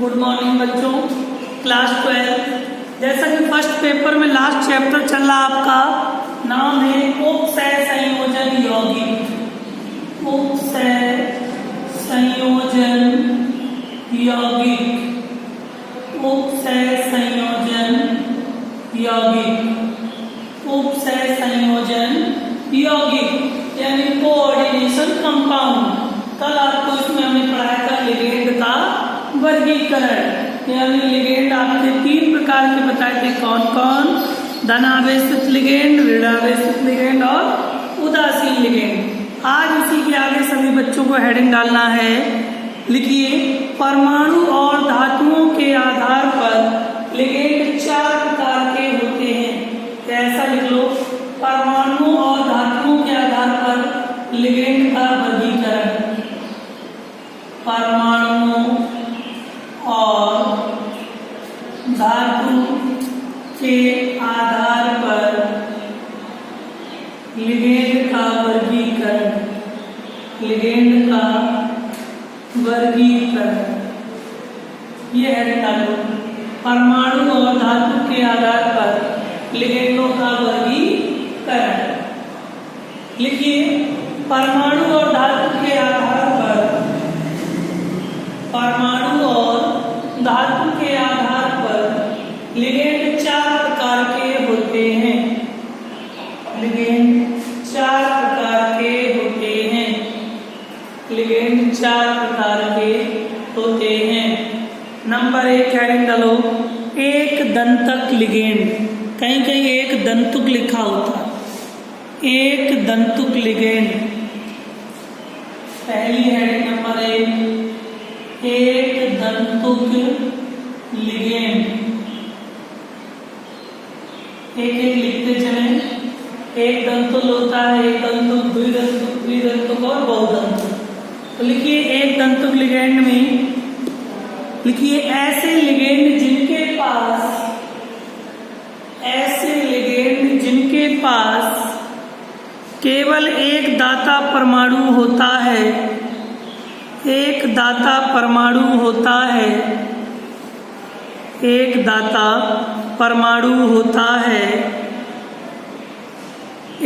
Good morning बच्चों, class 12। जैसा कि फर्स्ट पेपर में लास्ट चैप्टर चल रहा आपका नाम है उपसय संयोजन यौगिक। उपसय संयोजन यौगिक, उपसय संयोजन यौगिक, उपसय संयोजन यौगिक यानी कोऑर्डिनेशन कंपाउंड। कल आपको इसमें हमने पढ़ाया था लिगेंड का वर्गीकरण, यानी लिगेंड आपके 3 प्रकार के बताए थे। कौन कौन? धनावेशित लिगेंड, ऋणावेशित लिगेंड और उदासीन लिगेंड। आज इसी के आगे सभी बच्चों को हेडिंग डालना है। लिखिए, परमाणु और धातुओं के आधार पर लिगेंड 4 प्रकार के होते हैं। ऐसा लिख लो, परमाणु और धातुओं के आधार पर लिगेंड का वर्गीकरण। परमाणु और धातु के आधार पर लिगेंड का वर्गीकरण, लिगेंड का वर्गीकरण। यह है डालो, परमाणु और धातु के आधार पर लिगेंडों का वर्गीकरण। लिखिए, परमाणु और धातु के आधार पर, परमाणु और धातु के आधार पर लिगेंड 4 प्रकार के होते हैं। लिगेंड 4 प्रकार के होते हैं। लिगेंड 4 प्रकार के होते हैं। नंबर 1 हेडिंग डालो, एक दंतक लिगेंड। कहीं कहीं एक दंतुक लिखा होता है। एक दंतुक लिगेंड। पहली हेडिंग नंबर 1, एक दंतुक लिगेंड। एक एक लिखते चले। एक दंतुल होता है, एक दंतुक, द्विदंतुक, त्रिदंतुक और बहुदंतुक। तो लिखिए, एक दंतुक लिगेंड में लिखिए ऐसे लिगेंड जिनके पास, ऐसे लिगेंड जिनके पास केवल एक दाता परमाणु होता है, एक दाता परमाणु होता है, एक दाता परमाणु होता है,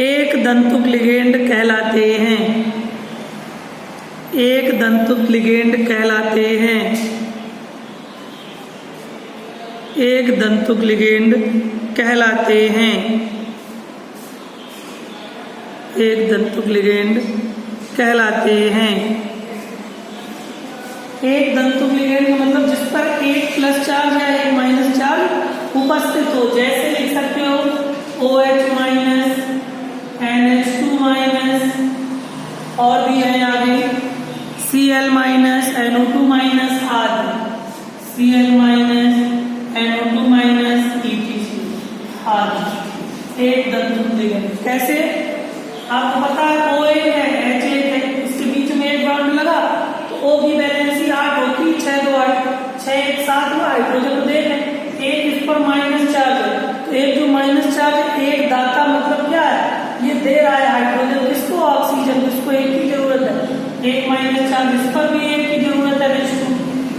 एक दंतुक लिगेंड कहलाते हैं। एक दंतुक लिगेंड कहलाते हैं। एक दंतुक लिगेंड कहलाते हैं। एक दंतुक लिगेंड कहलाते हैं। एक दंतुक लिगेंड का मतलब जिस पर एक प्लस चार्ज या एक माइनस चार्ज उपस्थित हो। जैसे लिख सकते हो OH माइनस, NH2 माइनस, और भी है आगे Cl माइनस, NO2 माइनस आदि। Cl minus, NO2 minus, ETC आदि। एक दंतुक लिगेंड कैसे? आपको पता है OA है, H1 है, इसके बीच में एक बॉन्ड लगा तो O की वैलेंसी 8 होती, 6 2 8, 6 1 7 हुआ। हाइड्रोजन को देख लें, एक इस पर माइनस चार्ज है, तो एक जो माइनस चार्ज है, एक दाता मतलब क्या है, ये दे रहा है हाइड्रोजन किसको, ऑक्सीजन, जिसको एक की जरूरत है। एक माइनस चार्ज इस पर भी एक की जरूरत है, H2,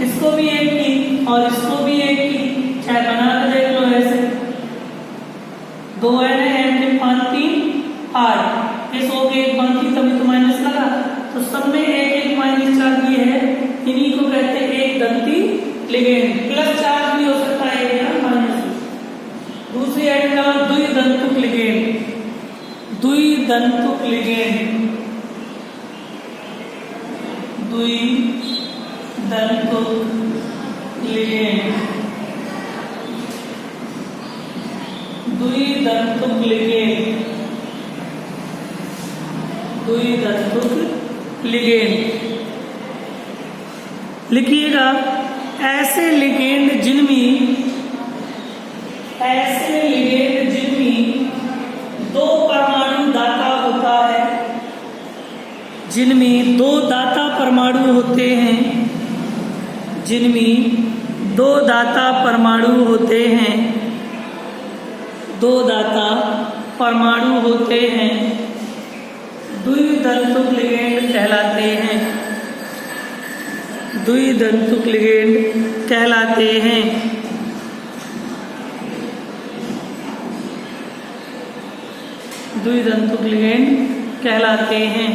इसको भी एक की और इसको भी एक की। चाहे बना कर देख लो ऐसे, 2 N है, N के 5 3 8, इस O के एक बाकी तभी तो माइनस लगा, तो सब में एक एक माइनस चार्ज ये है। इन्हीं को कहते हैं एक दंती लिगेंड। प्लस चार्ज भी हो सकता है या माइनस। दूसरी आइटम का द्विदंतुक लिगेंड। द्विदंतुक लिगेंड, द्विदंतुक लिगेंड, द्विदंतुक लिगेंड, द्विदंतुक लिगेंड। लिखिएगा, ऐसे लिगेंड जिनमें, ऐसे लिगेंड जिनमें 2 परमाणु दाता होता है, जिनमें 2 दाता परमाणु होते हैं, जिनमें 2 दाता परमाणु होते हैं, 2 दाता परमाणु होते हैं, द्विदंतुक लिगेंड कहलाते हैं। द्विधातुक लिगेंड कहलाते हैं। द्विधातुक लिगेंड कहलाते हैं।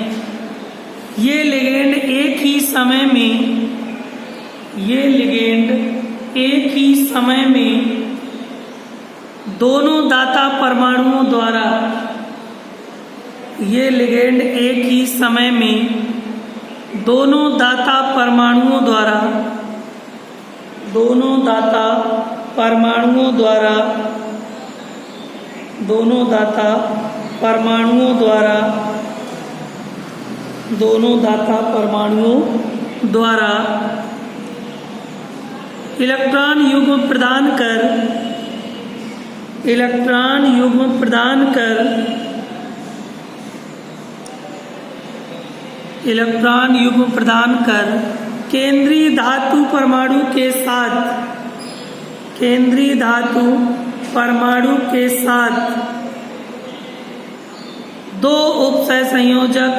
ये लिगेंड एक ही समय में दोनों दाता परमाणुओं द्वारा दोनों दाता परमाणुओं द्वारा इलेक्ट्रॉन युग्म प्रदान कर केंद्रीय धातु परमाणु के साथ दो उपसहसंयोजक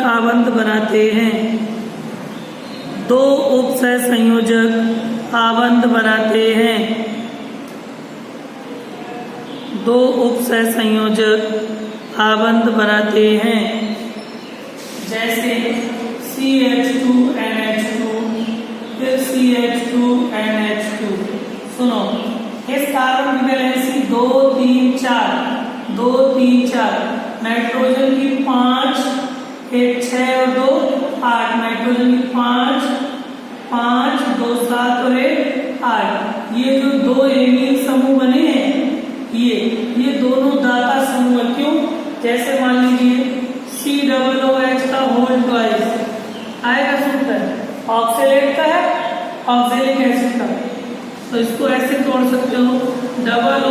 आबंध बनाते हैं। जैसे CH2NH2 फिर CH2NH2। सुनो, इस कार्बन की वैलेंसी 2 3 4, नाइट्रोजन की 5, 1 6 और 2 8, नाइट्रोजन की 5 2 7 और 1 8। ये जो दो एमीन समूह बने हैं, ये दोनों दाता समूह है। क्यों? जैसे मान लीजिए COOH का होल ट्वाइस आएगा सूत्र ऑक्सलेट का है, ऑक्सैलिक एसिड का, तो इसको ऐसे तोड़ सकते हो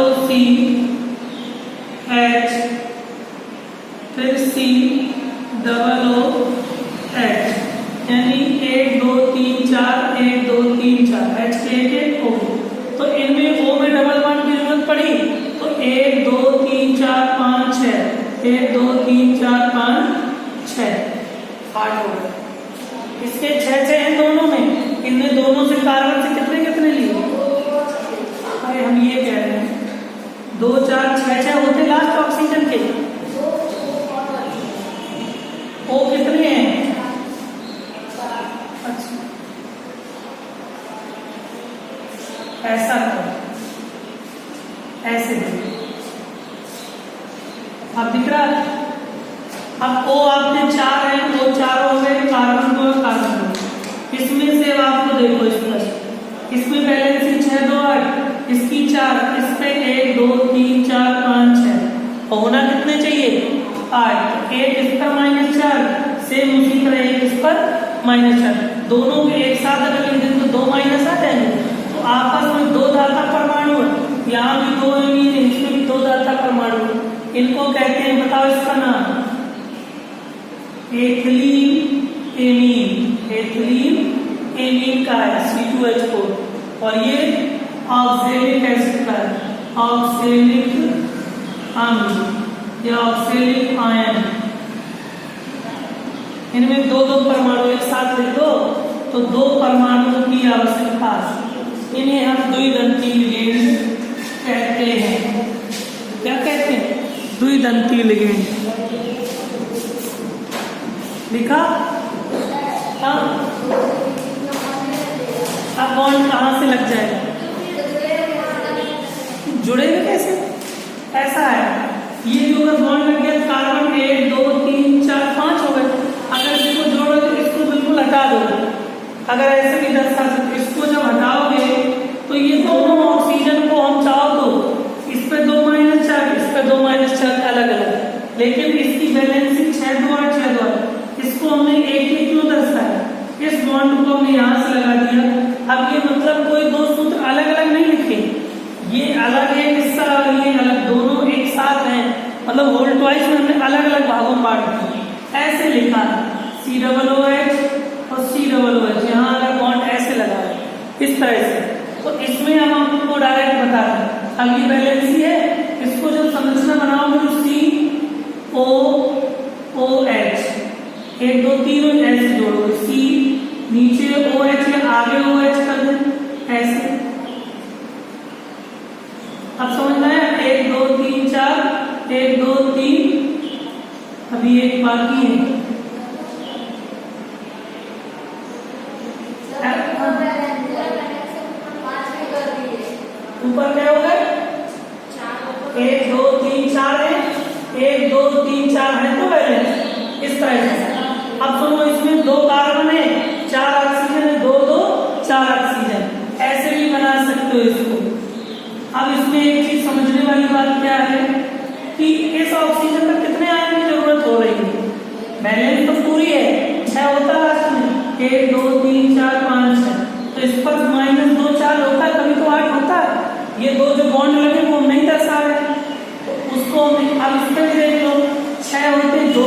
OOCH फिर COOH, यानी 1 2 3 4 1 2 3 4 H के एक O। तो इनमें O में डबल बॉन्ड की जरूरत पड़ी तो 1 2 3 4 5 6 1 2 3 4 5 6 8 हो गए। इसके 6 हैं दोनों में, इनमें दोनों से कार्बन से कितने लिए? अरे हम ये कह रहे हैं 2 4 6 होते लास्ट ऑक्सीजन के। ओ कितने हैं? अच्छा, ऐसा करो, ऐसे अब दिख रहा है। अब O आपने 4 है, वो 4 हो गए कार्बन को। इसमें से आपको देखो इसमें वैलेंसी 6 2 8, इसकी 4, इसमें 1 2 3 4 5 6, होना कितने चाहिए? 8। एक इस पर -4, सेम उसी तरह एक इस पर -4, दोनों के एक साथ अगर लिख दें तो 2 माइनस आ जाएंगे। तो आपस में 2 दाता परमाणु है, यहाँ भी 2 एमीन है, इसमें भी 2 दाता परमाणु है। इनको कहते हैं, बताओ इसका नाम? एथिलीन एमीन का है C2H4, और ये ऑक्सैलिक एसिड का है, ऑक्सैलिक अम्ल या ऑक्सैलिक आयन। इनमें 2 परमाणु एक साथ लिख दो तो 2 परमाणुओं की आवश्यकता, इन्हें हम द्विदंती लिगेंड कहते हैं। क्या कहते हैं? द्विदंती लिगेंड। लिखा? हाँ। अब बॉन्ड कहाँ से लग जाएगा? जुड़ेगा कैसे? ऐसा है, ये जो अगर बॉन्ड लग गया कार्बन 1 2 3 4 5 हो गए। अगर इसको जोड़ो तो इसको बिल्कुल हटा दो। अगर ऐसे भी दर्शा सकते, इसको जब हटाओगे तो ये दोनों ऑक्सीजन को हम चाहो तो इस पे 2 -4, इस पे 2 -4 अलग अलग, लेकिन इसकी वैलेंसी 6 2 8 6 2 8। इसको हमने एक क्यों दर्शाया? इस बॉन्ड को हमने यहाँ से लगा दिया। अब ये मतलब कोई 2 सूत्र अलग अलग नहीं लिखे, ये अलग है हिस्सा और ये अलग, दोनों एक साथ हैं, मतलब होल ट्वाइस में हमने अलग अलग भागों में बांट दिया। ऐसे लिखा COOH और COOH, यहाँ अगर बॉन्ड ऐसे लगा है इस तरह से, तो इसमें हम आपको डायरेक्ट बता दें। अगली वैलेंसी है, इसको जब संरचना बनाओगे तो COOH 1 2 3 ऐसे जोड़ोगे, C नीचे OH या आगे OH कर दें ऐसे। अब समझना है 1 2 3 4 1 2 3, अभी एक बाकी है। ऊपर क्या हो गए 1 2 3 4 है, 1 2 3 4 है तो बैलेंस इस तरह से। अब सुनो इसमें 2 कार्बन है, 4 ऑक्सीजन है, 2 2 4 ऑक्सीजन, ऐसे भी बना सकते हो इसको। अब इसमें एक चीज समझने वाली बात क्या है कि इस ऑक्सीजन में कितने आयन की जरूरत हो रही है। बैलेंस तो पूरी है, 6 होता है लास्ट में, 1 2 3 4 5 है, तो इस पर -2 4 होता है, कभी तो 8 होता है। ये 2 जो बॉन्ड लगे वो नहीं दर्शा रहे, तो उसको अब इसमें भी देख लो 6 होते 2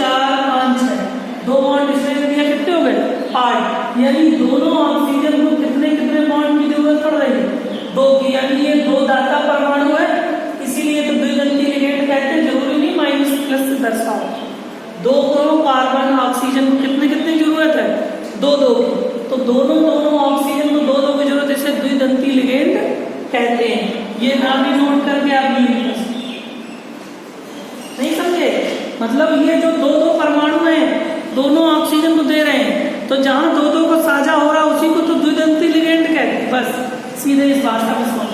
4 5 6, 2 बॉन्ड इसमें दिया, कितने हो गए 8, यानी दोनों ऑक्सीजन को कितने कितने बॉन्ड की जरूरत पड़ रही है 2 की, यानी ये 2 दाता परमाणु है, इसीलिए तो द्विदंती लिगेंड कहते हैं। जरूरी नहीं माइनस प्लस से दर्शाओ, 2 कार्बन ऑक्सीजन को कितने कितने जरूरत है 2 2 की, तो दोनों ऑक्सीजन को 2 2 की जरूरत, इसे द्विदंती लिगेंड कहते हैं। ये नाम भी नोट करके आप नहीं समझे, मतलब ये जो 2 2 परमाणु हैं दोनों ऑक्सीजन को दे रहे हैं, तो जहां 2 2 को साझा हो रहा है उसी को तो द्विदंती लिगेंड कहते हैं। बस सीधे इस भाषा में समझ।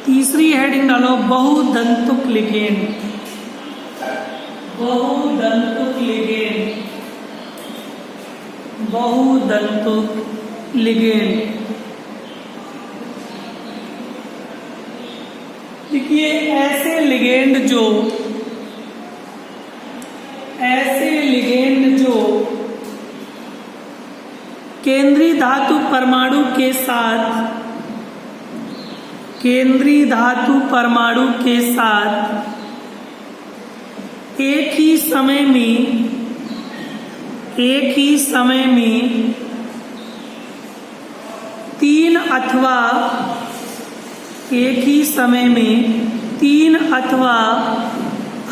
तीसरी हेडिंग डालो बहुदंतुक लिगेंड। बहुदंतुक लिगेंड, बहुदंतुक लिगेंड। देखिए ऐसे लिगेंड जो केंद्रीय धातु परमाणु के साथ एक ही समय में 3 अथवा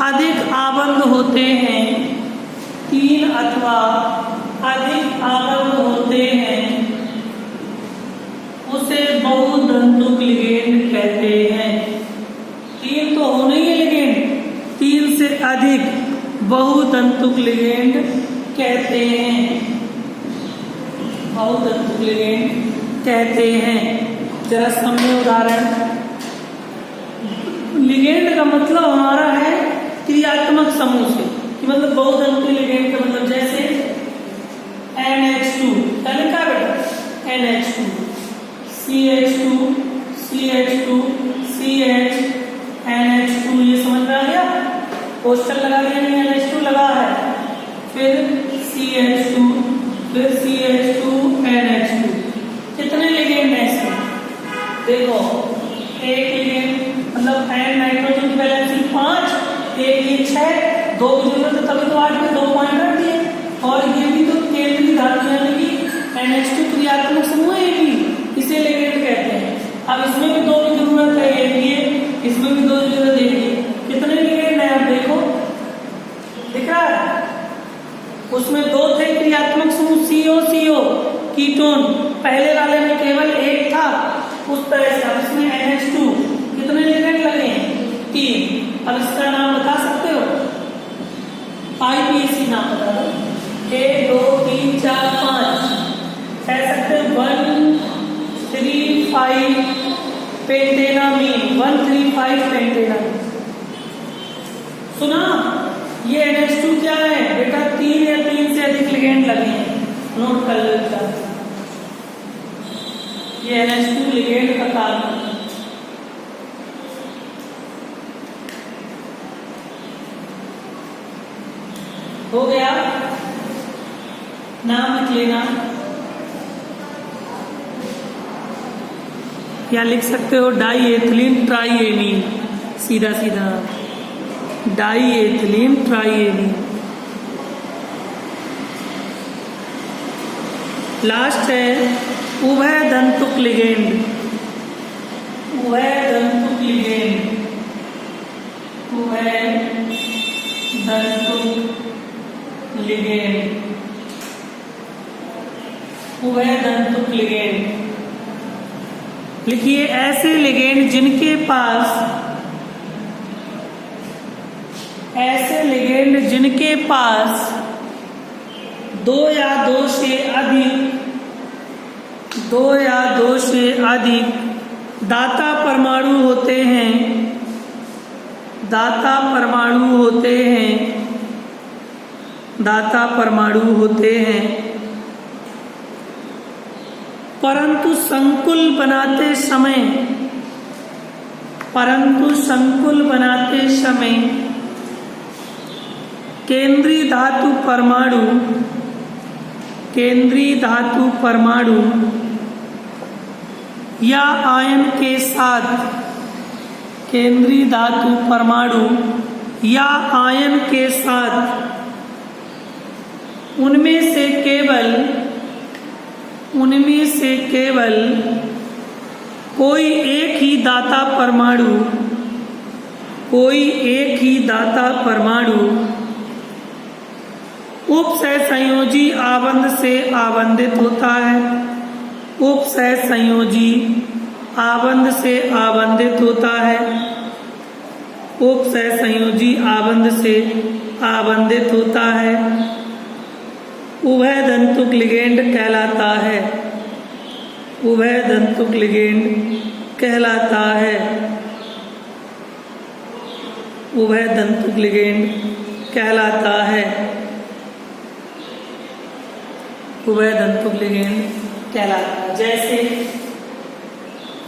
अधिक आबंध होते हैं, 3 अथवा अधिक आबंध होते हैं, उसे बहुदंतुक लिगेंड कहते हैं। 3 तो होने ही लिगेंड, 3 से अधिक बहुदंतुक लिगेंड कहते हैं, बहुदंतुक लिगेंड कहते हैं। जरा समझो उदाहरण। लिगेंड का मतलब हमारा है क्रियात्मक समूह से, कि मतलब बहुदंतुक लिगेंड का मतलब जैसे NH2, पहले क्या बेटा NH2, CH2, CH2, CH, NH2, ये समझ में आ गया। पोस्टर लगा दिया नहीं, NH2 लगा है, फिर CH2, फिर CH2, NH2। कितने लिगेंड हैं इसमें देखो, एक लिगेंड मतलब N नाइट्रोजन की वैलेंसी 5, एक ये 6, 2 की जरूरत है तभी तो 8 में 2 पॉइंट रख दिए। और ये भी तो केंद्रीय धातु यानी कि NH2 क्रियात्मक समूह है, ये भी इसे लिगेंड कहते हैं। अब इसमें भी 2 की जरूरत है, ये इसमें भी 2 की जरूरत है। कितने लिगेंड है आप देखो, दिख रहा है? उसमें 2 थे क्रियात्मक समूह CO कीटोन, पहले वाले में केवल 1 था, उस तरह से। अब इसमें NH2 कितने लिगेंड लगे हैं 3। अब इसका नाम बता सकते हो, IPAC नाम बता दो, 1 2 3 4 5 कह सकते हैं 135 पेंटेनामीन, 135 पेंटेनामीन। सुना? ये NH2 क्या है बेटा, 3 या 3 से अधिक लिगेंड लगे हैं, नोट कर लो बेटा। ये NH2 लिगेंड का कारण हो गया। नाम लिख लेना, या लिख सकते हो डाई एथिलीन ट्राईएमीन, सीधा सीधा डाई एथिलीन ट्राईएमीन। लास्ट है उभय दंतुक लिगेंड, उभय दंतुक लिगेंड, उभय दंतुक लिगेंड, उभय दंतुक लिगेंड। लिखिए ऐसे लिगेंड जिनके पास, ऐसे लिगेंड जिनके पास दो या दो से अधिक दाता परमाणु होते हैं, दाता परमाणु होते हैं, दाता परमाणु होते हैं, परंतु संकुल बनाते समय, परंतु संकुल बनाते समय केंद्रीय धातु परमाणु, केंद्रीय धातु परमाणु या आयन के साथ, केंद्रीय धातु परमाणु या आयन के साथ उनमें से केवल कोई एक ही दाता परमाणु, कोई एक ही दाता परमाणु उपसहसंयोजी आबंध से आबंधित होता है, उपसहसंयोजी आबंध से आबंधित होता है, उपसहसंयोजी आबंध से आबंधित होता है, उभय दंतुक लिगेंड कहलाता है, उभय दंतुक लिगेंड कहलाता है, उभय दंतुक लिगेंड कहलाता है, उभय दंतुक लिगेंड कहलाता है। जैसे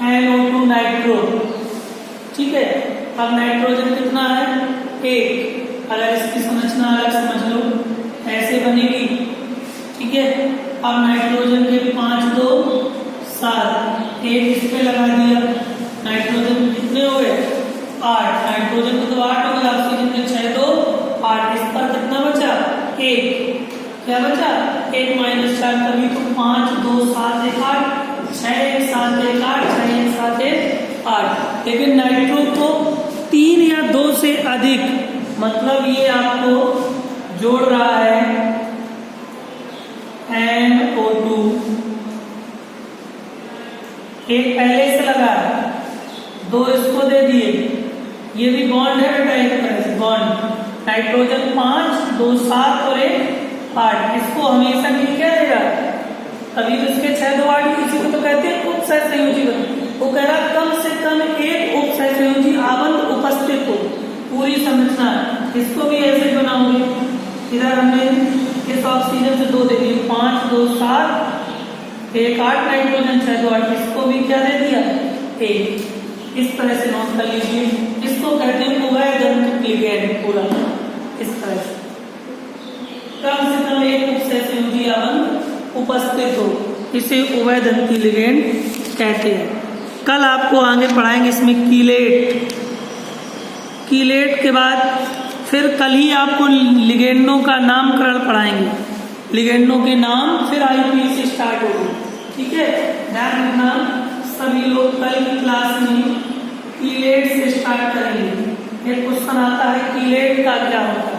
NO2 नाइट्रो, ठीक है। अब नाइट्रोजन कितना है? एक। अगर इसकी संरचना अलग समझ लो, ऐसे बनेगी, ठीक है। अब नाइट्रोजन के 5 2 7, एक इस पे लगा दिया, नाइट्रोजन कितने हो गए? 8। नाइट्रोजन को तो 8 हो गया, ऑक्सीजन के 6 2 8। इस पर कितना बचा? 1। क्या बचा? 1 - 4, तभी तो 5 2 7 1 8, 6 1 7 1 8, 6 1 7 1 8। लेकिन नाइट्रो को 3 या 2 से अधिक, मतलब ये आपको जोड़ रहा है NO2, एक पहले से लगा, 2 इसको दे दिए, ये भी बॉन्ड है बेटा, एक तरह से बॉन्ड। नाइट्रोजन 5 2 7 और 1 8, इसको हमेशा नहीं क्या देगा, तभी तो इसके 6 2 8, इसी को तो कहते हैं उपसहसंयोजी बंध। वो कह रहा कम से कम एक उपसहसंयोजी आबंध उपस्थित हो, पूरी संरचना। इसको भी ऐसे बनाओगे, इधर हमने इस ऑक्सीजन से 2 दे दिए, 5 2 7 1 8, नाइट्रोजन 6 2 8, इसको भी क्या दे दिया? 1। इस तरह से नोट कर लीजिए, इसको कहते हैं उभय दंतुक लिगेंड। पूरा इस तरह से कम से कम एक उपसहसंयोजी आबंध उपस्थित हो, इसे उभय दंती लिगेंड कहते हैं। कल आपको आगे पढ़ाएंगे इसमें कीलेट, कीलेट के बाद फिर कल ही आपको लिगेंडों का नामकरण पढ़ाएंगे, लिगेंडों के नाम फिर आईपी से स्टार्ट होगी, ठीक है। ध्यान रखना सभी लोग कल की क्लास में कीलेट से स्टार्ट करेंगे। एक क्वेश्चन आता है कीलेट का क्या होता है,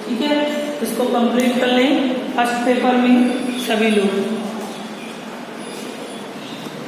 ठीक है। इसको कंप्लीट कर लें फर्स्ट पेपर में सभी लोग।